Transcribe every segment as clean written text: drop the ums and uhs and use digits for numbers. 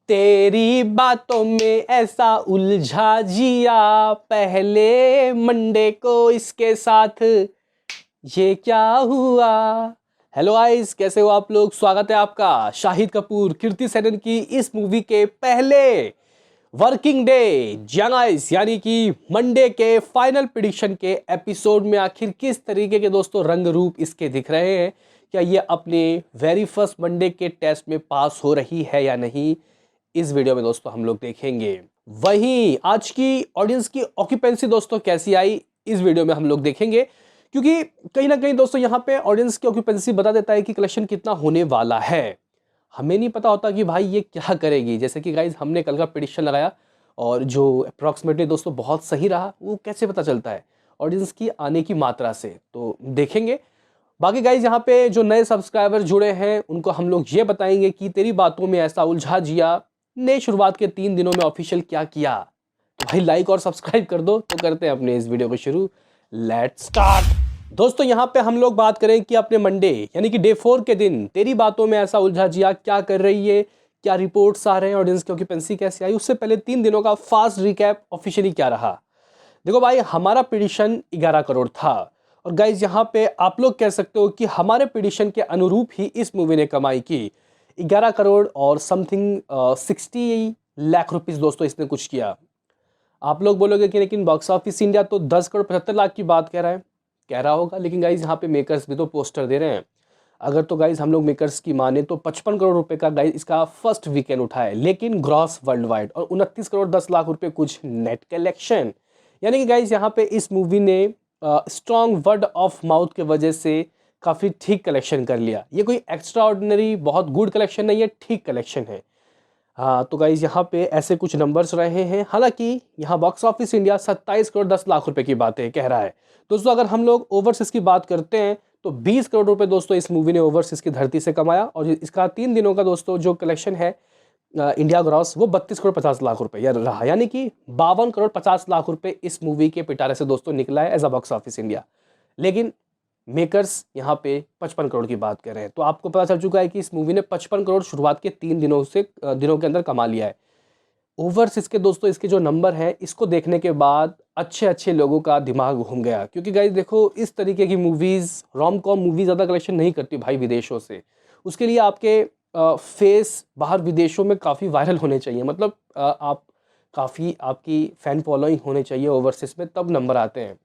तेरी बातों में ऐसा उलझा जिया, पहले मंडे को इसके साथ ये क्या हुआ। हेलो गाइस, कैसे हो आप लोग। स्वागत है आपका शाहिद कपूर कीर्ति सेनन की इस मूवी के पहले वर्किंग डे गाइस, यानी कि मंडे के फाइनल प्रेडिक्शन के एपिसोड में आखिर किस तरीके के दोस्तों रंग रूप इसके दिख रहे हैं। क्या ये अपने वेरी फर्स्ट मंडे के टेस्ट में पास हो रही है या नहीं, इस वीडियो में दोस्तों हम लोग देखेंगे। वहीं आज की ऑडियंस की ऑक्यूपेंसी दोस्तों कैसी आई, इस वीडियो में हम लोग देखेंगे, क्योंकि कहीं ना कहीं दोस्तों यहाँ पे ऑडियंस की ऑक्यूपेंसी बता देता है कि कलेक्शन कितना होने वाला है। हमें नहीं पता होता कि भाई ये क्या करेगी। जैसे कि गाइज हमने कल का प्रेडिक्शन लगाया और जो अप्रॉक्सीमेटली दोस्तों बहुत सही रहा, वो कैसे पता चलता है ऑडियंस की आने की मात्रा से, तो देखेंगे। बाकी गाइज यहाँ पे जो नए सब्सक्राइबर जुड़े हैं उनको हम लोग ये बताएंगे कि तेरी बातों में ऐसा उलझा जिया ने शुरुआत के 3 दिनों में ऑफिशियल क्या किया। तो भाई लाइक और सब्सक्राइब कर दो। तो करते हैं अपने इस वीडियो को शुरू। Let's start. दोस्तों यहाँ पे हम लोग बात करें कि अपने मंडे यानी कि डे 4 के दिन तेरी बातों में ऐसा उलझा जिया क्या कर रही है, क्या रिपोर्ट्स आ रहे हैं, ऑडियंस की ऑक्यूपेंसी कैसे आई, उससे पहले 3 दिनों का फास्ट रिकैप ऑफिशियली क्या रहा। देखो भाई, हमारा प्रेडिक्शन 11 करोड़ था और गाइज यहाँ पे आप लोग कह सकते हो कि हमारे प्रेडिक्शन के अनुरूप ही इस मूवी ने कमाई की। 11 करोड़ और समथिंग 60 लाख रुपीस दोस्तों इसने कुछ किया। आप लोग बोलोगे कि लेकिन बॉक्स ऑफिस इंडिया तो 10 करोड़ 75 लाख की बात कह रहा है। कह रहा होगा, लेकिन गाइज यहाँ पे मेकर्स भी तो पोस्टर दे रहे हैं। अगर तो गाइज हम लोग मेकर्स की माने तो 55 करोड़ रुपए का गाइज इसका फर्स्ट वीकेंड उठा है, लेकिन ग्रॉस वर्ल्ड वाइड, और 29 करोड़ 10 लाख रुपए कुछ नेट कलेक्शन। यानी कि गाइज यहाँ पे इस मूवी ने स्ट्रॉन्ग वर्ड ऑफ माउथ के वजह से काफ़ी ठीक कलेक्शन कर लिया। ये कोई एक्स्ट्रा ऑर्डिनरी बहुत गुड कलेक्शन नहीं है, ठीक कलेक्शन है। हाँ, तो गाइज यहाँ पे ऐसे कुछ नंबर्स रहे हैं। हालांकि यहाँ box office India 27 crore 10 lakh रुपए की बातें कह रहा है। दोस्तों अगर हम लोग ओवरसीज की बात करते हैं तो 20 करोड़ रुपए दोस्तों इस मूवी ने ओवरसीज की धरती से कमाया, और इसका 3 दिनों का दोस्तों जो कलेक्शन है इंडिया ग्रॉस, वो 32 करोड़ 50 लाख रुपए यार रहा। यानी कि 52 करोड़ 50 लाख रुपए इस मूवी के पिटारे से दोस्तों निकला है as a box office India. लेकिन मेकर्स यहाँ पे 55 करोड़ की बात कर रहे हैं, तो आपको पता चल चुका है कि इस मूवी ने 55 करोड़ शुरुआत के 3 दिनों के अंदर कमा लिया है। ओवरसीज के दोस्तों इसके जो नंबर हैं, इसको देखने के बाद अच्छे अच्छे लोगों का दिमाग घूम गया, क्योंकि गाइस देखो, इस तरीके की मूवीज़, रोम कॉम मूवी ज़्यादा कलेक्शन नहीं करती भाई विदेशों से। उसके लिए आपके फेस बाहर विदेशों में काफ़ी वायरल होने चाहिए, मतलब आप काफ़ी आपकी फ़ैन फॉलोइंग होनी चाहिए ओवरसीज में, तब नंबर आते हैं।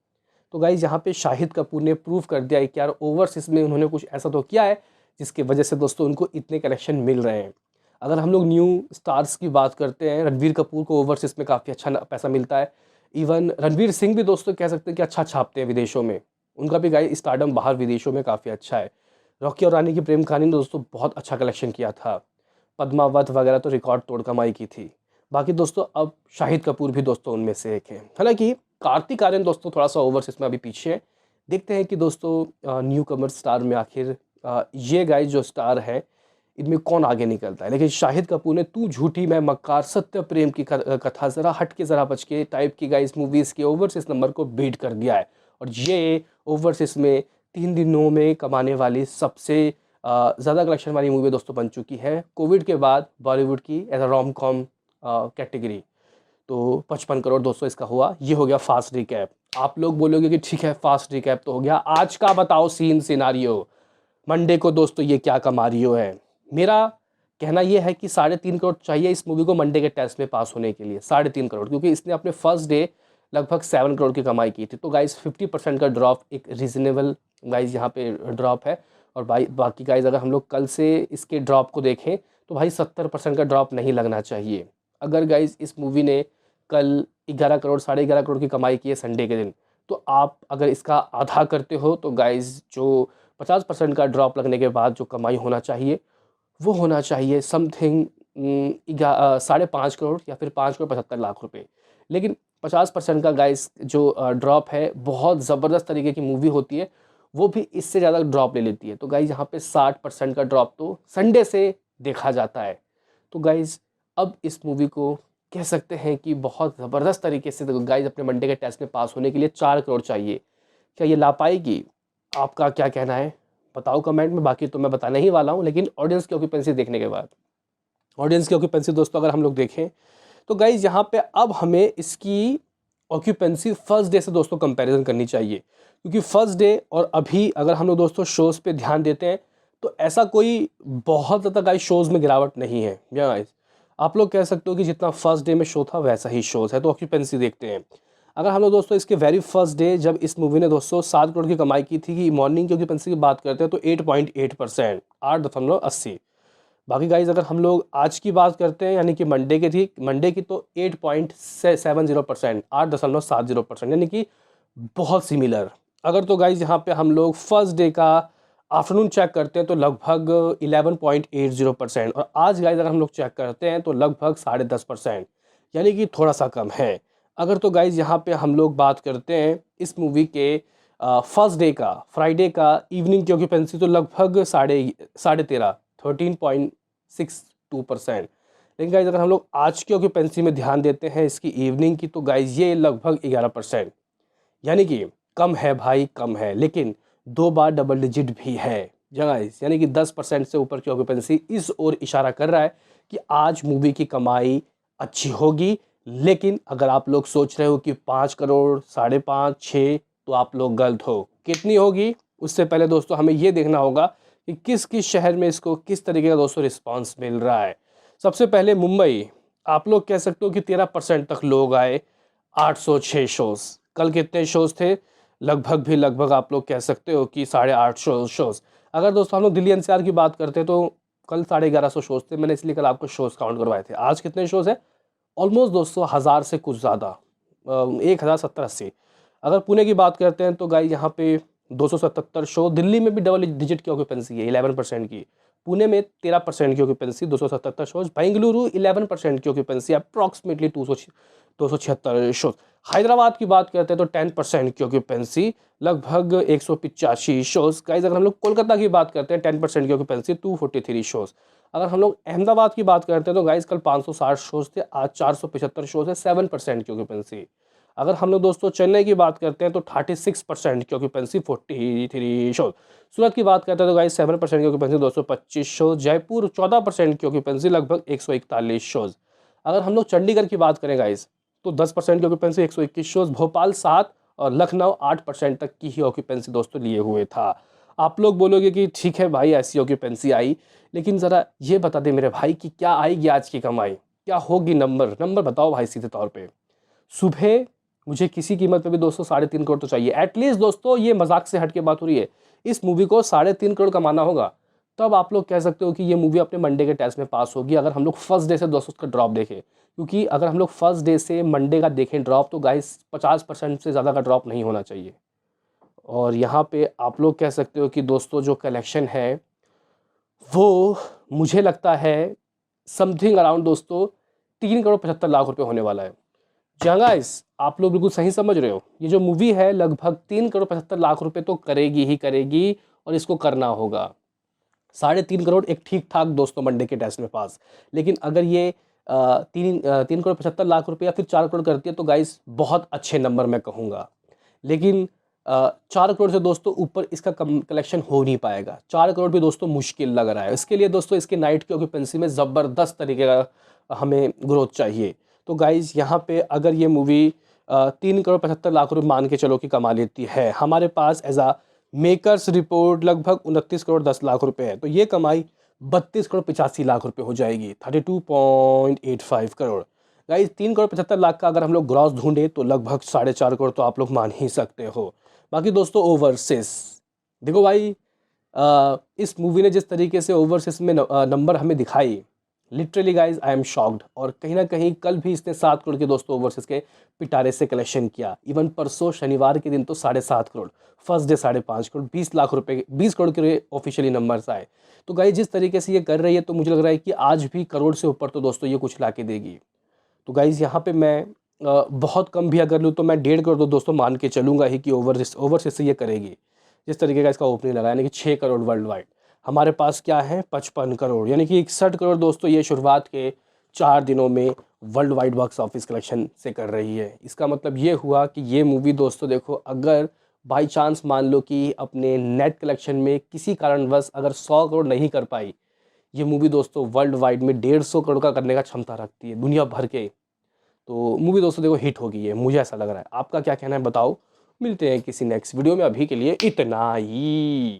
तो गाइज यहाँ पे शाहिद कपूर ने प्रूव कर दिया है कि यार ओवरसीज में उन्होंने कुछ ऐसा तो किया है जिसकी वजह से दोस्तों उनको इतने कलेक्शन मिल रहे हैं। अगर हम लोग न्यू स्टार्स की बात करते हैं, रणवीर कपूर को ओवरसीज में काफ़ी अच्छा पैसा मिलता है। इवन रणवीर सिंह भी दोस्तों कह सकते हैं कि अच्छा छापते हैं विदेशों में, उनका भी गाइज स्टारडम बाहर विदेशों में काफ़ी अच्छा है। रॉकी और रानी की प्रेम कहानी ने दोस्तों बहुत अच्छा कलेक्शन किया था। पद्मावत वगैरह तो रिकॉर्ड तोड़ कमाई की थी। बाकी दोस्तों अब शाहिद कपूर भी दोस्तों उनमें से एक है। हालांकि कार्तिक आर्यन दोस्तों थोड़ा सा ओवरसीज में अभी पीछे है। देखते हैं कि दोस्तों न्यू कमर स्टार में आखिर ये गाइस जो स्टार है इनमें कौन आगे निकलता है। लेकिन शाहिद कपूर ने तू झूठी मैं मक्कार, सत्य प्रेम की कथा, ज़रा हट के ज़रा बच के टाइप की गाइस मूवीज़ के ओवरसीज नंबर को बीट कर दिया है, और ये ओवरसीज में 3 दिनों में कमाने वाली सबसे ज़्यादा कलेक्शन वाली मूवी दोस्तों बन चुकी है कोविड के बाद बॉलीवुड की as a rom com category. तो 55 करोड़ दोस्तों इसका हुआ। ये हो गया फास्ट रिकैप। आप लोग बोलोगे कि ठीक है फास्ट रिकैप तो हो गया, आज का बताओ सीन सिनारियो, मंडे को दोस्तों ये क्या कमा रही हो है। मेरा कहना ये है कि 3.5 करोड़ चाहिए इस मूवी को मंडे के टेस्ट में पास होने के लिए, 3.5 करोड़, क्योंकि इसने अपने फर्स्ट डे लगभग 7 करोड़ की कमाई की थी। तो गाइज 50% का ड्रॉप एक रीजनेबल गाइज यहाँ पे ड्रॉप है। और भाई बाकी गाइज अगर हम लोग कल से इसके ड्रॉप को देखें तो भाई 70% का ड्रॉप नहीं लगना चाहिए। अगर गाइज इस मूवी ने कल 11 करोड़ 11.5 करोड़ की कमाई की है संडे के दिन, तो आप अगर इसका आधा करते हो तो गाइज जो 50% का ड्रॉप लगने के बाद जो कमाई होना चाहिए वो होना चाहिए समथिंग 5.5 करोड़ या फिर 5 करोड़ 75 लाख रुपए। लेकिन 50% का गाइस जो ड्रॉप है, बहुत ज़बरदस्त तरीके की मूवी होती है, वो भी इससे ज़्यादा ड्रॉप ले लेती है। तो गाइस यहाँ पे 60% का ड्रॉप तो संडे से देखा जाता है। तो गाइस अब इस मूवी को कह सकते हैं कि बहुत ज़बरदस्त तरीके से गाइस अपने मंडे के टेस्ट में पास होने के लिए 4 करोड़ चाहिए। क्या ये ला पाएगी? आपका क्या कहना है बताओ कमेंट में। बाकी तो मैं बताने ही वाला हूँ, लेकिन ऑडियंस की ऑक्यूपेंसी देखने के बाद। ऑडियंस की ऑक्यूपेंसी दोस्तों अगर हम लोग देखें तो गाइज यहाँ पे अब हमें इसकी ऑक्यूपेंसी फर्स्ट डे से दोस्तों कंपैरिजन करनी चाहिए, क्योंकि फर्स्ट डे और अभी अगर हम लोग दोस्तों शोज़ पे ध्यान देते हैं तो ऐसा कोई बहुत ज़्यादा गाइज शोज़ में गिरावट नहीं है। या गाइज आप लोग कह सकते हो कि जितना फर्स्ट डे में शो था वैसा ही शोज़ है। तो ऑक्यूपेंसी देखते हैं, अगर हम लोग दोस्तों इसके वेरी फर्स्ट डे जब इस मूवी ने दोस्तों 7 करोड़ की कमाई की थी, कि मॉर्निंग की ऑक्यूपेंसी की बात करते हैं तो 8.8%, 8.80। बाकी गाइज अगर हम लोग आज की बात करते हैं यानी कि मंडे की तो 8.70%, 8.70%, यानी कि बहुत सिमिलर। अगर तो गाइज यहाँ पे हम लोग फर्स्ट डे का आफ्टरनून चेक करते हैं तो लगभग 11.80%, और आज गाइज अगर हम लोग चेक करते हैं तो लगभग 10.5%, यानी कि थोड़ा सा कम है। अगर तो गाइज यहाँ पे हम लोग बात करते हैं इस मूवी के फर्स्ट डे का, फ्राइडे का इवनिंग की ऑक्यूपेंसी तो लगभग 13.62%। लेकिन गाइज अगर हम लोग आज की ऑक्यूपेंसी में ध्यान देते हैं इसकी इवनिंग की तो गाइज ये लगभग 11%, यानी कि कम है भाई, कम है, लेकिन 2 बार डबल डिजिट भी है गाइज, यानी कि 10% से ऊपर की ऑक्यूपेंसी इस ओर इशारा कर रहा है कि आज मूवी की कमाई अच्छी होगी। लेकिन अगर आप लोग सोच रहे हो कि 5 करोड़, 5.5, 6, तो आप लोग गलत हो। कितनी होगी उससे पहले दोस्तों हमें ये देखना होगा कि किस किस शहर में इसको किस तरीके का दोस्तों रिस्पांस मिल रहा है। सबसे पहले मुंबई, आप लोग कह सकते हो कि 13% तक लोग आए, 806 शोज़। कल कितने शोज़ थे? लगभग आप लोग कह सकते हो कि 850 शोज़। अगर दोस्तों हम लोग दिल्ली एनसीआर की बात करते हैं तो कल 1150 शोज़ थे, मैंने इसलिए कल आपको शोज़ काउंट करवाए थे। आज कितने शोज़ हैं? ऑलमोस्ट दोस्तों 1000 से कुछ ज़्यादा, 1070-80। अगर पुणे की बात करते हैं तो गाइस यहाँ पे 277 शो। दिल्ली में भी डबल डिजिट की ऑक्यूपेंसी है, 11% की। पुणे में 13% की ऑक्यूपेंसी, 277 शोज। बेंगलुरु 11% की ऑक्यूपेंसी, अप्रॉक्सीमेटली 276 शोज। हैदराबाद की बात करते हैं तो 10% की ऑक्यूपेंसी, लगभग 185 शोज। गाइस अगर हम लोग कोलकाता की बात करते हैं 10% की ऑक्यूपेंसी, 243 शोज। अगर हम लोग अहमदाबाद की बात करते हैं तो गाइस कल 560 शोज थे, आज 475 शोज है, 7% की ऑक्यूपेंसी। अगर हम लोग दोस्तों चेन्नई की बात करते हैं तो 36% की ऑक्यूपेंसी, 43 शोज। सूरत की बात करते हैं तो गाइस 7% की ऑक्यूपेंसी, 225 शोज। जयपुर 14% की ऑक्यूपेंसी, लगभग 141 शोज। अगर हम लोग चंडीगढ़ की बात करें गाइस तो 10% की ऑक्यूपेंसी, 121 शोज। भोपाल 7 और लखनऊ 8% तक की ही ऑक्यूपेंसी दोस्तों लिए हुए था। आप लोग बोलोगे कि ठीक है भाई ऐसी ऑक्यूपेंसी आई, लेकिन ज़रा ये बता दे मेरे भाई कि क्या आएगी आज की कमाई, क्या होगी, नंबर बताओ भाई सीधे तौर पे। सुबह मुझे किसी कीमत पे भी दोस्तों 3.5 करोड़ तो चाहिए एटलीस्ट। दोस्तों ये मजाक से हट के बात हो रही है, इस मूवी को 3.5 करोड़ कमाना होगा, तब आप लोग कह सकते हो कि ये मूवी अपने मंडे के टेस्ट में पास होगी। अगर हम लोग फर्स्ट डे से दोस्तों उसका ड्रॉप देखें, क्योंकि अगर हम लोग फर्स्ट डे से मंडे का देखें ड्रॉप तो गाइस 50% से ज़्यादा का ड्रॉप नहीं होना चाहिए। और यहाँ पे आप लोग कह सकते हो कि दोस्तों जो कलेक्शन है वो मुझे लगता है समथिंग अराउंड दोस्तों 3 करोड़ 75 लाख रुपए होने वाला है। जहाँ गाइस आप लोग बिल्कुल सही समझ रहे हो, ये जो मूवी है लगभग 3 करोड़ 75 लाख रुपए तो करेगी ही करेगी, और इसको करना होगा। 3.5 करोड़ एक ठीक ठाक दोस्तों मंडे के टेस्ट में पास। लेकिन अगर ये 3 करोड़ 75 लाख रुपए या फिर 4 करोड़ करती है तो गाइस बहुत अच्छे नंबर मैं कहूँगा। लेकिन 4 करोड़ से दोस्तों ऊपर इसका कलेक्शन हो नहीं पाएगा। 4 करोड़ भी दोस्तों मुश्किल लग रहा है। इसके लिए दोस्तों इसके नाइट की ऑक्यूपेंसी में ज़बरदस्त तरीके का हमें ग्रोथ चाहिए। तो गाइज़ यहाँ पे अगर ये मूवी 3 करोड़ 75 लाख रुपए मान के चलो कि कमा लेती है, हमारे पास एज आ मेकर्स रिपोर्ट लगभग 29 करोड़ 10 लाख रुपए है, तो ये कमाई 32 करोड़ 85 लाख रुपए हो जाएगी, 32.85 करोड़। गाइज 3 करोड़ 75 लाख का अगर हम लोग ग्रॉस ढूंढे तो लगभग 4.5 करोड़ तो आप लोग मान ही सकते हो। बाकी दोस्तों ओवरसीज देखो भाई, इस मूवी ने जिस तरीके से ओवरसीज में नंबर हमें दिखाई, literally guys I am shocked. और कहीं ना कहीं कल भी इसने 7 करोड़ के दोस्तों ओवरसीज के पिटारे से कलेक्शन किया। इवन परसों शनिवार के दिन तो 7.5 करोड़, फर्स्ट डे 5.5 करोड़, 20 लाख रुपए, 20 करोड़ के ऑफिशियली नंबर्स आए। तो गाइज जिस तरीके से ये कर रही है तो मुझे लग रहा है कि आज भी करोड़ से ऊपर तो दोस्तों ये कुछ ला के देगी। तो गाइज़ यहाँ पे मैं बहुत कम भी अगर लूँ तो मैं 1.5 करोड़ तो दोस्तों मान के चलूँगा ही कि ओवरसीज से ये करेगी। जिस तरीके का इसका ओपनिंग लगा यानी कि 6 करोड़ वर्ल्ड वाइड, हमारे पास क्या है 55 करोड़, यानी कि 61 करोड़ दोस्तों ये शुरुआत के 4 दिनों में world wide box office collection से कर रही है। इसका मतलब ये हुआ कि ये मूवी दोस्तों देखो, अगर बाई चांस मान लो कि अपने नेट कलेक्शन में किसी कारणवश अगर 100 करोड़ नहीं कर पाई, ये मूवी दोस्तों वर्ल्ड वाइड में 150 करोड़ का करने का क्षमता रखती है दुनिया भर के। तो मूवी दोस्तों देखो हिट हो गई है, मुझे ऐसा लग रहा है। आपका क्या कहना है बताओ। मिलते हैं किसी नेक्स्ट वीडियो में, अभी के लिए इतना ही।